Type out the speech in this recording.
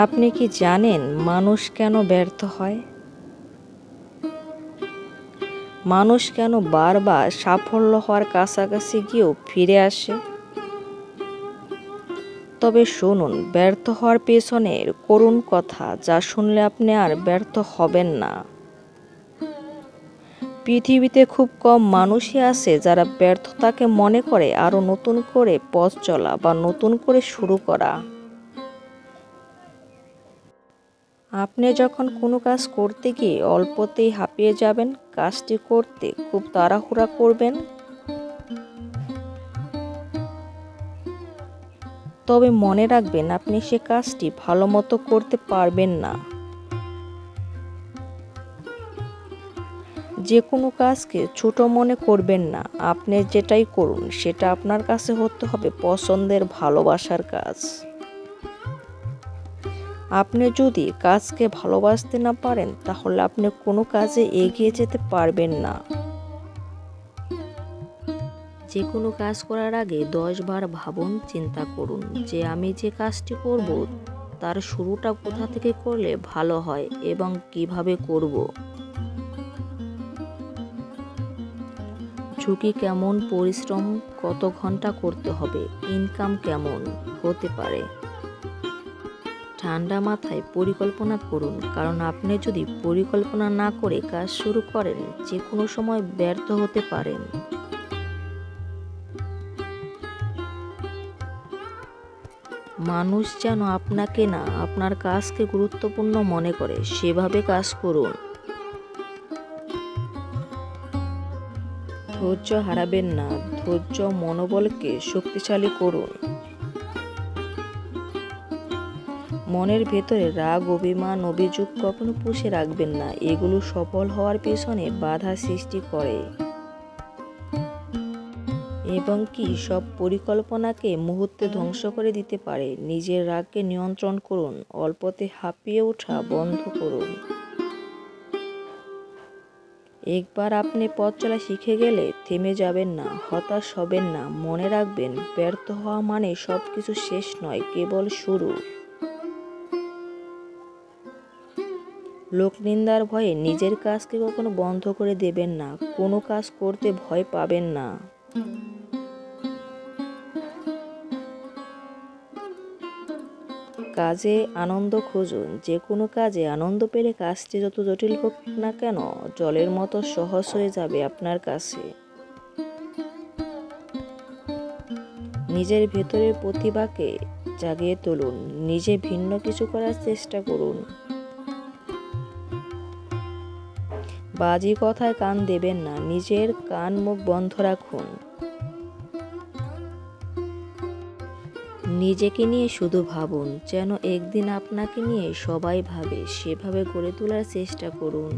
আপনি কি জানেন মানুষ কেন ব্যর্থ হয়? মানুষ কেন বারবার সাফল্য হওয়ার কাছাকাছি গিয়েও ফিরে আসে? তবে শুনুন ব্যর্থ হওয়ার পেছনের করুণ কথা, যা শুনলে আপনি আর ব্যর্থ হবেন না। পৃথিবীতে খুব কম মানুষই আছে যারা ব্যর্থতাকে মনে করে আরও নতুন করে পথ চলা বা নতুন করে শুরু করা। আপনি যখন কোনো কাজ করতে গিয়ে অল্পতেই হাঁপিয়ে যাবেন, কাজটি করতে খুব তাড়াহুড়া করবেন, তবে মনে রাখবেন আপনি সে কাজটি ভালো মতো করতে পারবেন না। যে কোনো কাজকে ছোট মনে করবেন না। আপনি যেটাই করুন সেটা আপনার কাছে হতে হবে পছন্দের, ভালোবাসার কাজ। আপনি যদি কাজকে ভালোবাসতে না পারেন, তাহলে আপনি কোনো কাজে এগিয়ে যেতে পারবেন না। যে কোনো কাজ করার আগে 10 বার ভাবুন, চিন্তা করুন যে আমি যে কাজটি করব তার শুরুটা কোথা থেকে করলে ভালো হয় এবং কিভাবে করব। ঝুঁকি কেমন, পরিশ্রম কত ঘন্টা করতে হবে, ইনকাম কেমন হতে পারে। ঠান্ডা মাথায় পরিকল্পনা করুন, কারণ আপনি যদি পরিকল্পনা না করে কাজ শুরু করেন, যে কোনো সময় ব্যর্থ হতে পারেন। মানুষ যেন আপনাকে না, আপনার কাজকে গুরুত্বপূর্ণ মনে করে সেভাবে কাজ করুন। ধৈর্য হারাবেন না, ধৈর্য মনোবলকে শক্তিশালী করুন। মনের ভেতরে রাগ, অভিমান, অভিযোগ কখনো পুষে রাখবেন না, এগুলো সফল হওয়ার পেছনে বাধা সৃষ্টি করে এবং কি সব পরিকল্পনাকে মুহূর্তে ধ্বংস করে দিতে পারে। নিজের রাগকে নিয়ন্ত্রণ করুন, অল্পতে হাঁপিয়ে ওঠা বন্ধ করুন। একবার আপনি পথ চলা শিখে গেলে থেমে যাবেন না, হতাশ হবেন না। মনে রাখবেন ব্যর্থ হওয়া মানে সব কিছু শেষ নয়, কেবল শুরু। লোকনিন্দার ভয়ে নিজের কাজকে কখনো বন্ধ করে দেবেন না, কোনো কাজ করতে ভয় পাবেন না। কাজে আনন্দ খুঁজুন, যে কোনো কাজে আনন্দ পেলে কাজটি যত জটিল হোক না কেন জলের মতো সহজ হয়ে যাবে আপনার কাছে। নিজের ভেতরের প্রতিভাকে জাগিয়ে তুলুন, নিজে ভিন্ন কিছু করার চেষ্টা করুন। বাজে কথায় কান দেবেন না, নিজের কান মুখ বন্ধ রাখুন। নিজেকে নিয়ে শুধু ভাবুন যেন একদিন আপনাকে নিয়ে সবাই ভাবে, সেভাবে গড়ে তোলার চেষ্টা করুন।